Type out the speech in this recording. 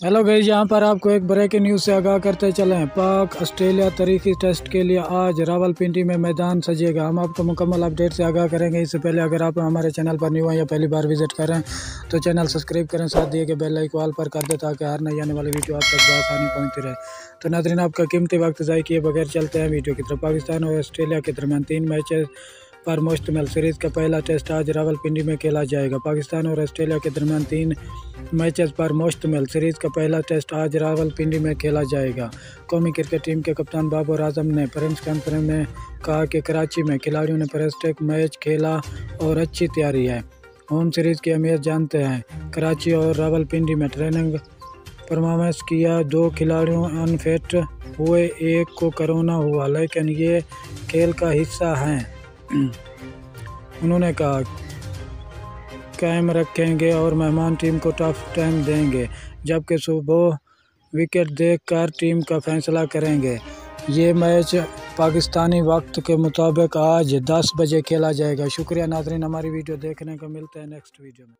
Hello guys, यहाँ पर आपको एक ब्रेकिंग न्यूज़ से आगाह करते चलें। पाक ऑस्ट्रेलिया तारीखी टेस्ट के लिए आज रावलपिंडी में मैदान सजेगा। हम आपको मुकम्मल अपडेट से आगाह करेंगे। इससे पहले अगर आप हमारे चैनल पर न्यू हैं या पहली बार विजिट करें तो चैनल सब्सक्राइब करें, साथ दिए गए बेल आइकन ऑल पर कर दें ताकि हर नई आने वाली वीडियो आप तक बआसानी पहुँचती रहे। तो नाज़रीन, आपका कीमती वक्त ज़ाय किए बगैर चलते हैं वीडियो की तरफ। पाकिस्तान और ऑस्ट्रेलिया के दरमियान 3 मैचेस पर मुश्तमिल सीरीज़ का पहला टेस्ट आज रावलपिंडी में खेला जाएगा। पाकिस्तान और ऑस्ट्रेलिया के दरमियान 3 मैचेस पर मुश्तमिल सीरीज़ का पहला टेस्ट आज रावलपिंडी में खेला जाएगा। कौमी क्रिकेट टीम के कप्तान बाबर आजम ने प्रेस कॉन्फ्रेंस में कहा कि कराची में खिलाड़ियों ने प्रेस्टिक मैच खेला और अच्छी तैयारी है। होम सीरीज़ की अहमियत जानते हैं। कराची और रावलपिंडी में ट्रेनिंग परफॉर्मेंस किया। 2 खिलाड़ियों अनफिट हुए, एक को कोरोना हुआ, लेकिन ये खेल का हिस्सा हैं। उन्होंने कहा कायम रखेंगे और मेहमान टीम को टफ टाइम देंगे, जबकि सुबह विकेट देखकर टीम का फैसला करेंगे। ये मैच पाकिस्तानी वक्त के मुताबिक आज 10 बजे खेला जाएगा। शुक्रिया नाज़रीन, हमारी वीडियो देखने को। मिलते हैं नेक्स्ट वीडियो में।